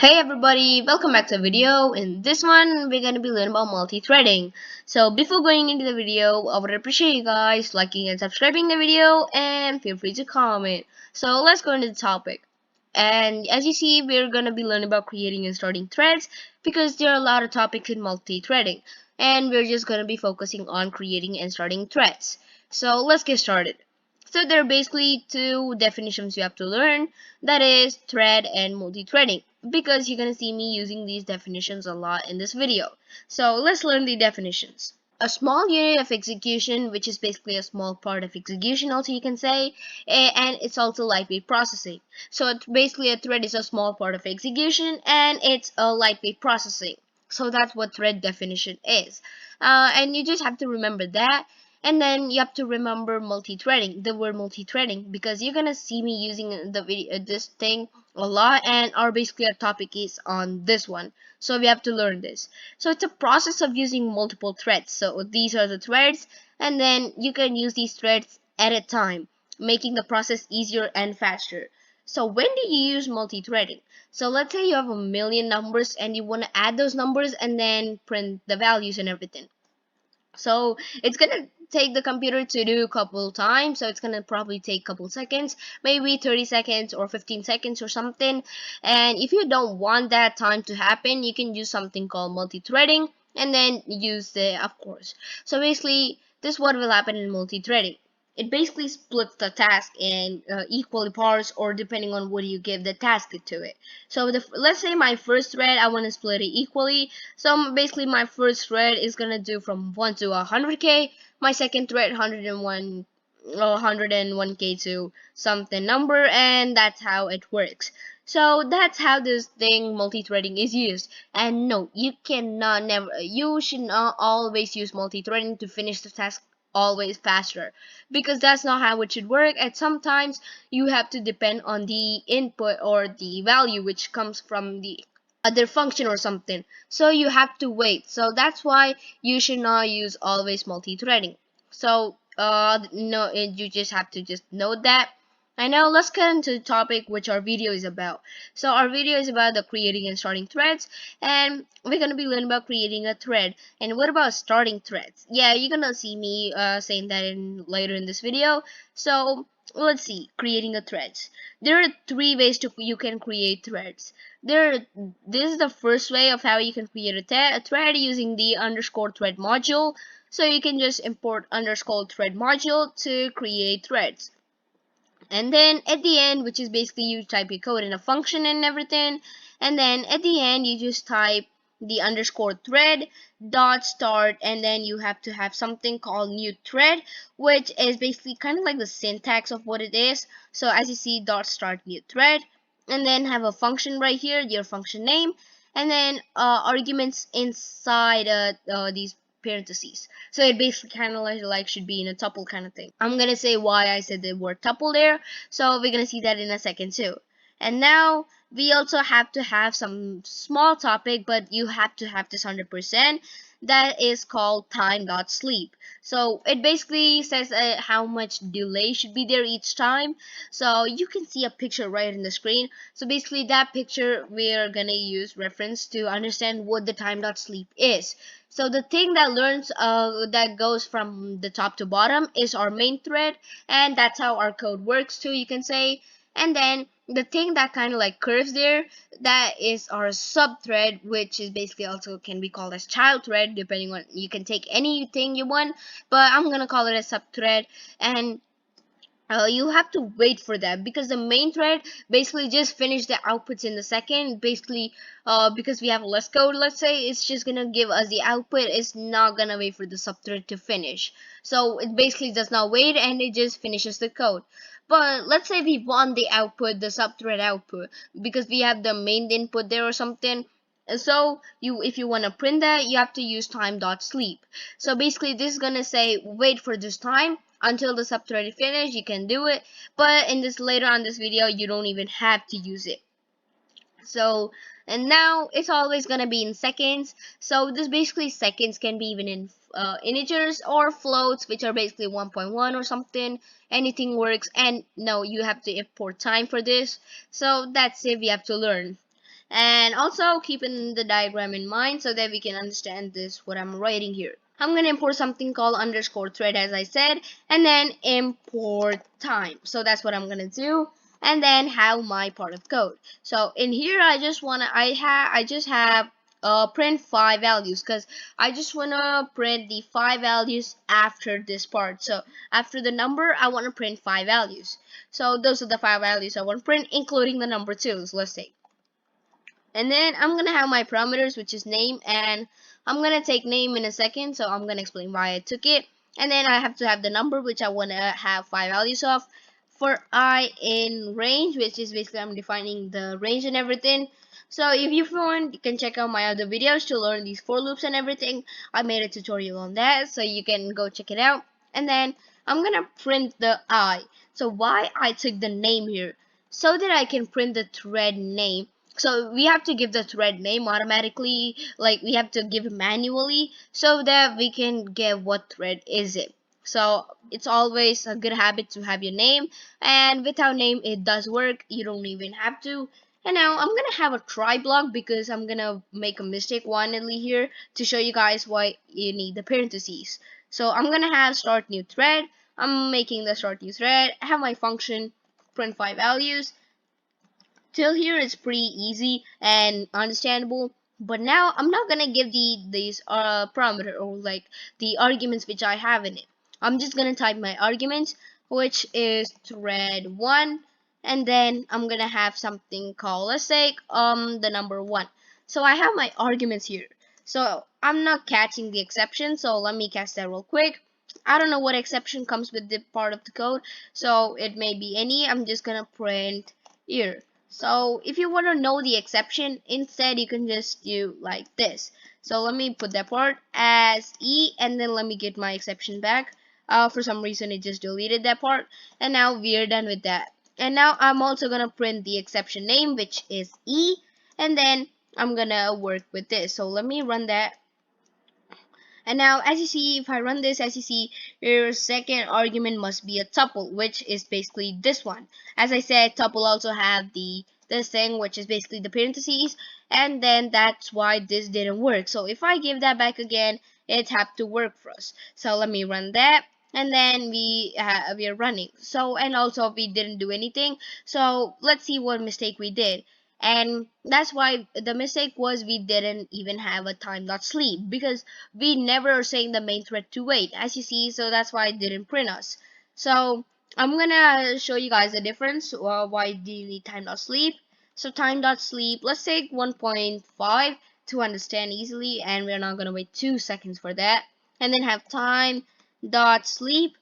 Hey everybody, welcome back to the video. In this one, we're going to be learning about multi-threading. So before going into the video, I would appreciate you guys liking and subscribing the video and feel free to comment. So let's go into the topic. And as you see, we're going to be learning about creating and starting threads because there are a lot of topics in multi-threading. And we're just going to be focusing on creating and starting threads. So let's get started. So there are basically two definitions you have to learn, that is thread and multi-threading, because you're gonna see me using these definitions a lot in this video. So let's learn the definitions. A small unit of execution, which is basically a small part of execution also you can say, and it's also lightweight processing. So it's basically a thread is a small part of execution and it's a lightweight processing. So that's what thread definition is. And you just have to remember that. And then you have to remember multi-threading, the word multi-threading, because you're gonna see me using the video, this thing a lot, and our basically our topic is on this one. So we have to learn this. So it's a process of using multiple threads. So these are the threads, and then you can use these threads at a time, making the process easier and faster. So when do you use multi-threading? So let's say you have a million numbers and you want to add those numbers and then print the values and everything. So it's gonna take the computer to do a couple times, so it's gonna probably take a couple seconds, maybe 30 seconds or 15 seconds or something. And if you don't want that time to happen, you can use something called multi-threading and then use the of course. So basically this is what will happen in multi-threading. It basically splits the task in equal parts, or depending on what you give the task to it. So let's say my first thread, I want to split it equally. So basically my first thread is gonna do from 1 to 100k. My second thread 101k to something number, and that's how it works. So that's how this thing multi-threading is used. And no, you should not always use multi-threading to finish the task always faster, because that's not how it should work. And sometimes you have to depend on the input or the value which comes from the other function or something, so you have to wait. So that's why you should not use always multi-threading. So no, you just have to just note that. And now let's get into the topic which our video is about. So our video is about the creating and starting threads, and we're gonna be learning about creating a thread. And what about starting threads? Yeah, you're gonna see me saying that in later in this video. So let's see, creating a threads. There are three ways to you can create threads. This is the first way of how you can create a thread using the underscore thread module. So you can just import underscore thread module to create threads. And then at the end, which is basically you type your code in a function and everything, and then at the end you just type the underscore thread dot start, and then you have to have something called new thread, which is basically kind of like the syntax of what it is. So as you see, dot start new thread, and then have a function right here, your function name, and then arguments inside these parentheses. So it basically kind of like should be in a tuple kind of thing. I'm gonna say why I said the word tuple there, so we're gonna see that in a second too. And now we also have to have some small topic, but you have to have this 100%. That is called time.sleep. So it basically says how much delay should be there each time. So you can see a picture right in the screen. So basically that picture we're gonna use reference to understand what the time.sleep is. So the thing that learns that goes from the top to bottom is our main thread, and that's how our code works too, you can say. And then the thing that kind of like curves there, that is our sub thread, which is basically also can be called as child thread, depending on, you can take anything you want, but I'm gonna call it a sub thread. And you have to wait for that, because the main thread basically just finished the outputs in the second. Basically because we have less code, let's say, it's just gonna give us the output. It's not gonna wait for the subthread to finish, so it basically does not wait and it just finishes the code. But let's say we want the output, the subthread output, because we have the main input there or something. And so if you want to print that, you have to use time.sleep. So basically this is gonna say wait for this time until the subthread is finished. You can do it, but in this later on this video you don't even have to use it. So, and now it's always gonna be in seconds. So this basically seconds can be even in integers or floats, which are basically 1.1 or something. Anything works. And no, you have to import time for this. So that's it, we have to learn. And also keeping the diagram in mind so that we can understand this what I'm writing here. I'm gonna import something called underscore thread, as I said, and then import time. So that's what I'm gonna do, and then have my part of code. So in here, I just have print 5 values because I just wanna print the 5 values after this part. So after the number, I wanna print 5 values. So those are the 5 values I want to print, including the number 2. So let's say. And then I'm gonna have my parameters, which is name, and I'm gonna take name in a second, so I'm gonna explain why I took it. And then I have to have the number, which I wanna have 5 values of. For I in range, which is basically I'm defining the range and everything. So if you want, you can check out my other videos to learn these for loops and everything. I made a tutorial on that, so you can go check it out. And then I'm gonna print the I. So why I took the name here? So that I can print the thread name. So we have to give the thread name automatically, like we have to give it manually so that we can get what thread is it. So it's always a good habit to have your name, and without name it does work, you don't even have to. And now I'm gonna have a try block because I'm gonna make a mistake wildly here to show you guys why you need the parentheses. So I'm gonna have start new thread. I'm making the start new thread, have my function print 5 values. Till here it's pretty easy and understandable, but now I'm not gonna give these parameter or like the arguments which I have in it. I'm just gonna type my arguments, which is thread 1, and then I'm gonna have something called, let's say, the number 1. So I have my arguments here, so I'm not catching the exception, so let me catch that real quick. I don't know what exception comes with the part of the code, so it may be any. I'm just gonna print here. So if you want to know the exception, instead you can just do like this. So let me put that part as E, and then let me get my exception back. For some reason it just deleted that part, and now we're done with that. And now I'm also gonna print the exception name, which is E, and then I'm gonna work with this. So let me run that. And now, as you see, if I run this, as you see, your second argument must be a tuple, which is basically this one. As I said, tuple also have this thing, which is basically the parentheses, and then that's why this didn't work. So if I give that back again, it have to work for us. So let me run that, and then we are running. So, and also we didn't do anything. So let's see what mistake we did. And that's why the mistake was we didn't even have a time.sleep, because we never are saying the main thread to wait, as you see. So that's why it didn't print us. So I'm gonna show you guys the difference. Why do you need time.sleep? So time.sleep, let's take 1.5 to understand easily, and we're not gonna wait 2 seconds for that. And then have time.sleep,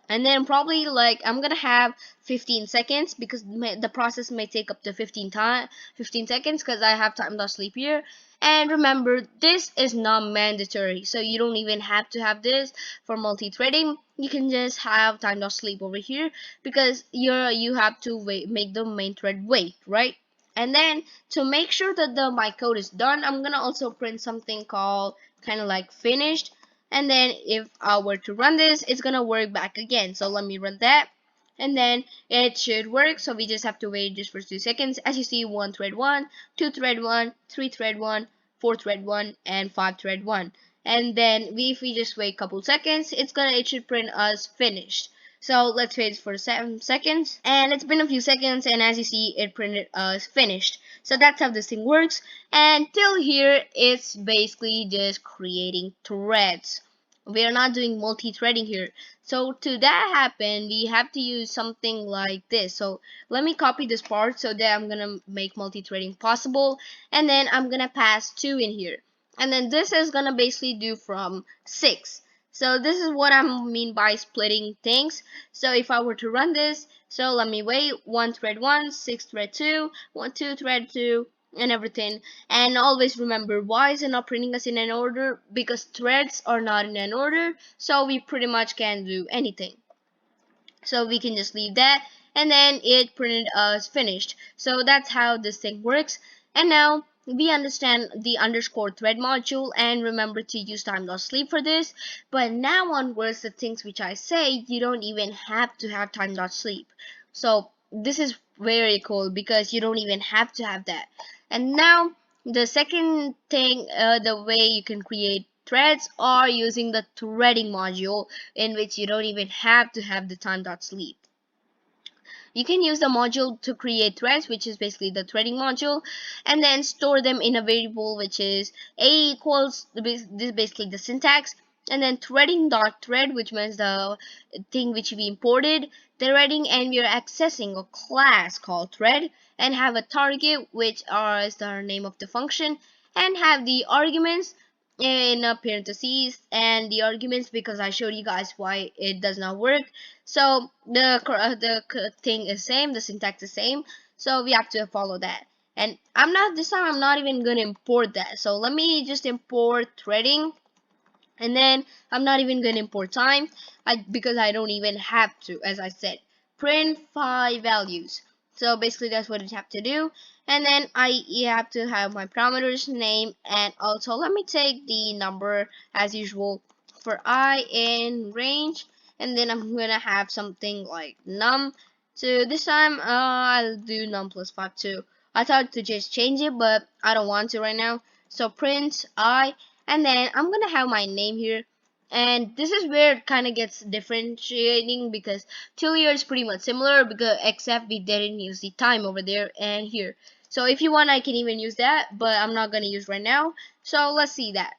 and then probably like I'm gonna have 15 seconds because the process may take up to 15 seconds because I have time.sleep here. And remember, this is not mandatory, so you don't even have to have this for multi-threading. You can just have time.sleep over here because you have to wait, make the main thread wait, right? And then to make sure that my code is done, I'm gonna also print something called kind of like finished. And then if I were to run this, it's gonna work back again. So let me run that, and then it should work. So we just have to wait just for 2 seconds. As you see, 1 thread 1, 2 thread 1, 3 thread 1, 4 thread 1, and 5 thread 1. And then if we just wait a couple seconds, it should print us finished. So let's wait for 7 seconds, and it's been a few seconds, and as you see, it printed us finished. So that's how this thing works. And till here, it's basically just creating threads. We are not doing multi-threading here. So to that happen, we have to use something like this. So let me copy this part so that I'm gonna make multi-threading possible, and then I'm gonna pass 2 in here, and then this is gonna basically do from 6. So this is what I mean by splitting things. So if I were to run this, so let me wait, 1 thread 1, 6 thread 2, 1 2 thread 2, and everything. And always remember, why is it not printing us in an order? Because threads are not in an order, so we pretty much can't do anything. So we can just leave that, and then it printed us finished. So that's how this thing works. And now we understand the underscore thread module, and remember to use time.sleep for this. But now onwards, the things which I say, you don't even have to have time.sleep. So this is very cool because you don't even have to have that. And now the second thing, the way you can create threads are using the threading module, in which you don't even have to have the time.sleep. You can use the module to create threads, which is basically the threading module, and then store them in a variable, which is a equals this is basically the syntax, and then threading dot thread, which means the thing which we imported threading, and we are accessing a class called thread, and have a target, which is the name of the function, and have the arguments in parentheses, and the arguments, because I showed you guys why it does not work. So the thing is same, the syntax is same, so we have to follow that. And this time I'm not even gonna import that, so let me just import threading, and then I'm not even gonna import time, because I don't even have to. As I said, print 5 values. So basically that's what you have to do. And then you have to have my parameters name, and also let me take the number as usual for I in range, and then I'm gonna have something like num. So this time I'll do num plus 5 too. I thought to just change it, but I don't want to right now. So print I, and then I'm gonna have my name here, and this is where it kind of gets differentiating, because till here is pretty much similar, because except we didn't use the time over there and here. So if you want, I can even use that, but I'm not gonna use right now, so let's see that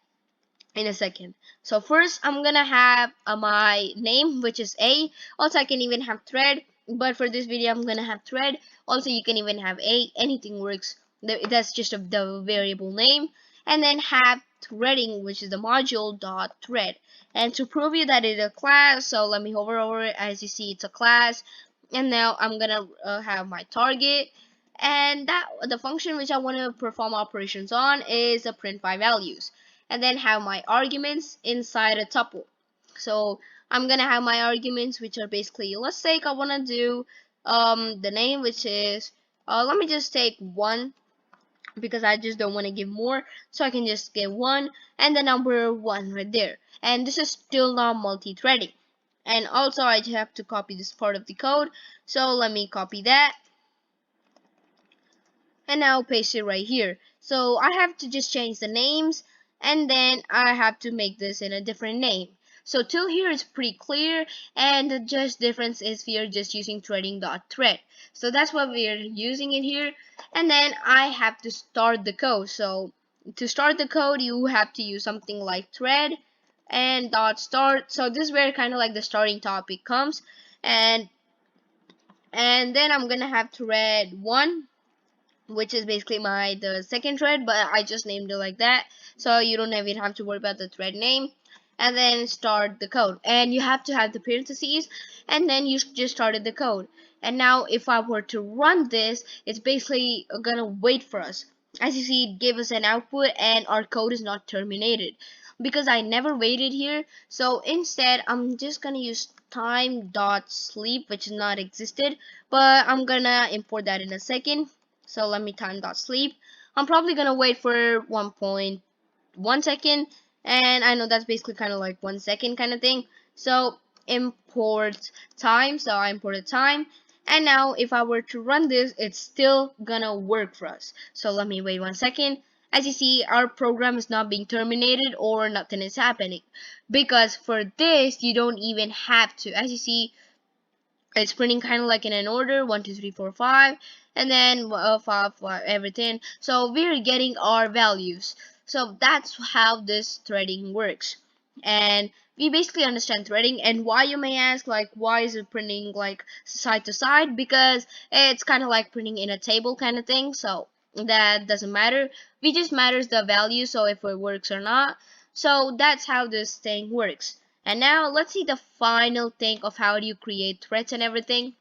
in a second. So first I'm gonna have my name, which is a. Also I can even have thread, but for this video I'm gonna have thread. Also you can even have a, anything works. That's just the variable name. And then have threading, which is the module dot thread. And to prove you that it's a class, so let me hover over it. As you see, it's a class. And now I'm gonna have my target, and that the function which I want to perform operations on is the print 5 values, and then have my arguments inside a tuple. So I'm gonna have my arguments, which are basically, let's say I want to do the name, which is let me just take 1, because I just don't want to give more, so I can just get 1 and the number 1 right there. And this is still not multi-threading. And also I have to copy this part of the code, so let me copy that and now paste it right here. So I have to just change the names, and then I have to make this in a different name. So till here is pretty clear, and the just difference is we are just using threading.thread. So that's what we are using it here. And then I have to start the code. So to start the code, you have to use something like thread and dot start. So this is where kind of like the starting topic comes. And then I'm gonna have thread 1, which is basically the second thread, but I just named it like that, so you don't even have to worry about the thread name. And then start the code, and you have to have the parentheses, and then you just started the code. And now if I were to run this, it's basically gonna wait for us. As you see, it gave us an output, and our code is not terminated because I never waited here. So instead I'm just gonna use time.sleep, which is not existed, but I'm gonna import that in a second. So let me time.sleep. I'm probably gonna wait for 1.1 second, and I know that's basically kind of like 1 second kind of thing. So import time. So I imported time, and now if I were to run this, it's still gonna work for us. So let me wait 1 second. As you see, our program is not being terminated or nothing is happening, because for this you don't even have to. As you see, it's printing kind of like in an order 1 2 3 4 5, and then 5 everything. So we're getting our values. So that's how this threading works. And we basically understand threading. And why, you may ask, like, why is it printing like side to side? Because it's kind of like printing in a table kind of thing, so that doesn't matter. We just matters the value, so if it works or not. So that's how this thing works. And now let's see the final thing of how do you create threads and everything.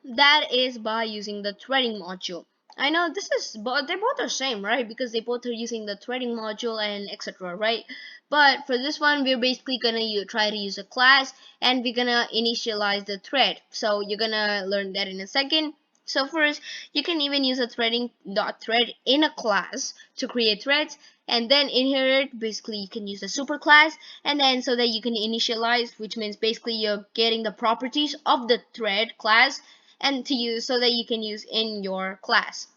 That is by using the threading module. I know this is, but they both are same, right? Because they both are using the threading module and etc, right? But for this one, we're basically gonna try to use a class, and we're gonna initialize the thread. So you're gonna learn that in a second. So first, you can even use a threading dot thread in a class to create threads, and then inherit. Basically, you can use a superclass, and then so that you can initialize, which means basically you're getting the properties of the thread class, and to use so that you can use in your class.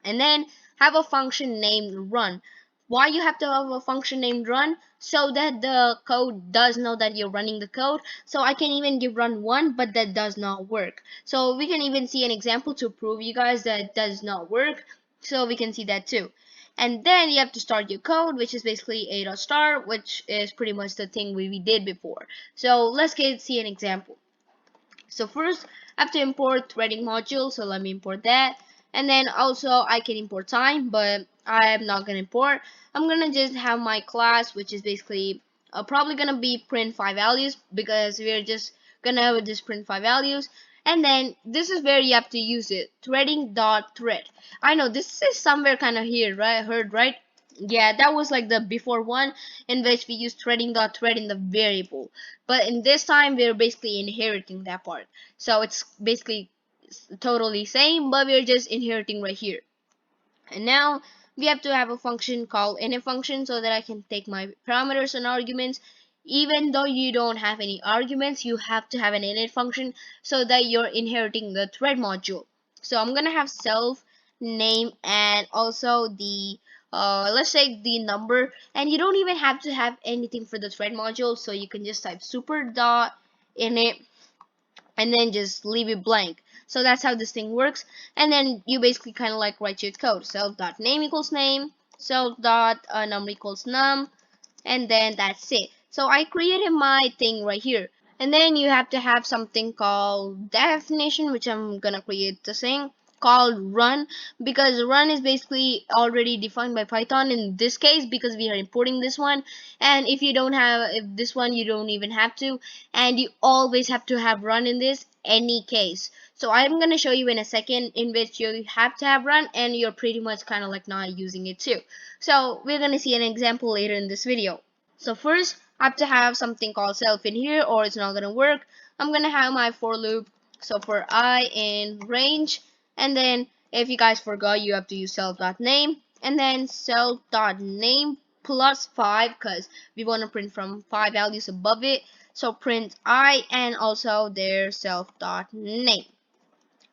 And then have a function named run. Why you have to have a function named run? So that the code does know that you're running the code. So I can even give run 1, but that does not work. So we can even see an example to prove you guys that it does not work. So we can see that too. And then you have to start your code, which is basically a.start, which is pretty much the thing we did before. So let's see an example. So first, I have to import threading module. So let me import that. And then also I can import time, but I'm not gonna import. I'm gonna just have my class, which is basically probably gonna be print 5 values, because we're just gonna just print 5 values. And then this is where you have to use it, threading dot thread. I know this is somewhere kind of here, right? Heard right? Yeah, that was like the before one, in which we used threading dot thread in the variable. But in this time, we're basically inheriting that part. So it's basically totally same, but we're just inheriting right here. And now we have to have a function called init function, so that I can take my parameters and arguments. Even though you don't have any arguments, you have to have an init function so that you're inheriting the thread module. So I'm gonna have self, name, and also the let's say the number. And you don't even have to have anything for the thread module, so you can just type super dot init and then just leave it blank. So that's how this thing works. And then you basically kind of like write your code. Self.name equals name, self.num equals num, and then that's it. So I created my thing right here. And then you have to have something called definition, which I'm gonna create the thing called run, because run is basically already defined by Python in this case, because we are importing this one. And if you don't have if this one, you don't even have to, and you always have to have run in this any case. So I'm gonna show you in a second in which you have to have run and you're pretty much kind of like not using it too. So we're gonna see an example later in this video. So first, I have to have something called self in here, or it's not gonna work. I'm gonna have my for loop. So for I in range, and then if you guys forgot, you have to use self.name, and then self.name plus 5, because we want to print from 5 values above it. So print I and also their self.name.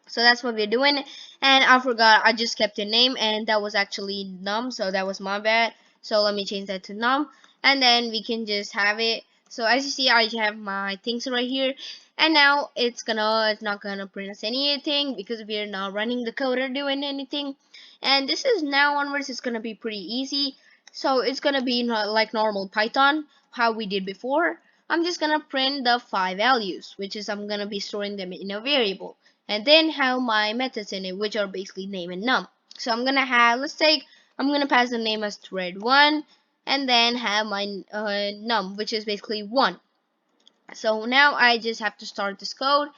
So that's what we're doing. And I forgot, I just kept a name, and that was actually num, so that was my bad. So let me change that to num, and then we can just have it. So as you see, I have my things right here, and now it's not gonna print us anything because we're not running the code or doing anything. And this is now onwards, it's gonna be pretty easy. So it's gonna be not like normal Python, how we did before. I'm just gonna print the 5 values, which is I'm gonna be storing them in a variable, and then have my methods in it, which are basically name and num. So I'm gonna have, I'm gonna pass the name as thread1, and then have my num, which is basically 1. So now I just have to start this code,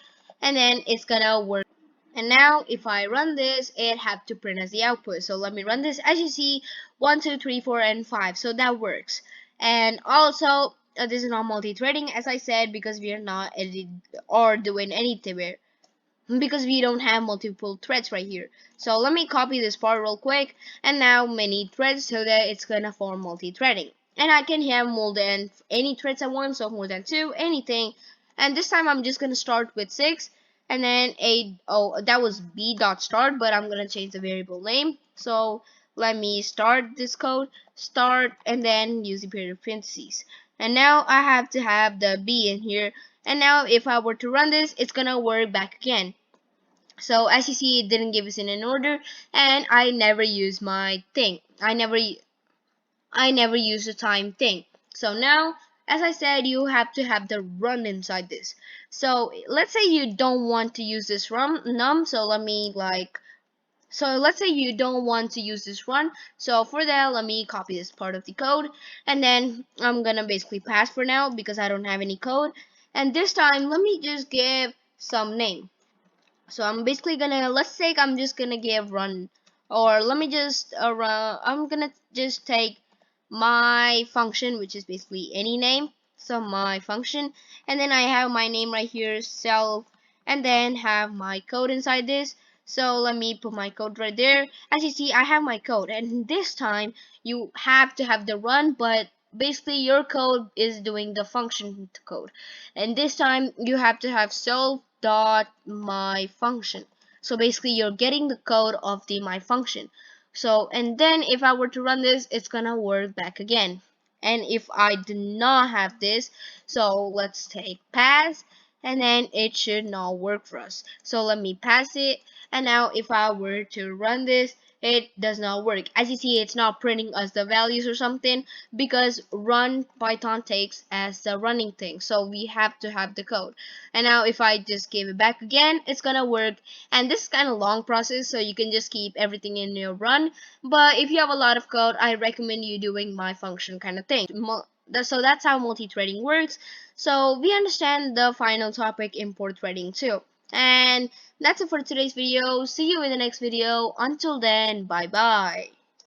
and then it's gonna work. And now if I run this, it have to print as the output. So let me run this. As you see, 1 2 3 4 and 5, so that works. And also this is not multi-threading, as I said, because we are not editing or doing anything, because we don't have multiple threads right here. So let me copy this part real quick, and now many threads, so that it's gonna form multi-threading. And I can have more than any threads I want, so more than 2, anything. And this time I'm just gonna start with 6, and then 8. Oh, that was b dot start, but I'm gonna change the variable name. So let me start this code, start, and then use the period of parentheses. And now I have to have the b in here, and now if I were to run this, it's gonna work back again. So as you see, it didn't give us in an order, and I never use my thing. I never use the time thing. So now, as I said, you have to have the run inside this. So let's say you don't want to use this run num. So let's say you don't want to use this run. So for that, let me copy this part of the code, and then I'm gonna basically pass for now because I don't have any code. And this time, let me just give some name. So I'm basically gonna, let's say I'm just gonna give run, or let me just run, I'm gonna just take my function, which is basically any name. So my function, and then I have my name right here, self, and then have my code inside this. So let me put my code right there. As you see, I have my code, and this time you have to have the run, but basically your code is doing the function code, and this time you have to have self dot my function. So basically you're getting the code of the my function. So and then if I were to run this, it's gonna work back again. And if I do not have this, so let's take pass, and then it should not work for us. So let me pass it, and now if I were to run this, it does not work. As you see, it's not printing us the values or something, because run Python takes as the running thing, so we have to have the code. And now if I just give it back again, it's gonna work. And this is kind of long process, so you can just keep everything in your run, but if you have a lot of code, I recommend you doing my function kind of thing. So that's how multi-threading works. So we understand the final topic, import threading too. And that's it for today's video. See you in the next video. Until then, bye bye.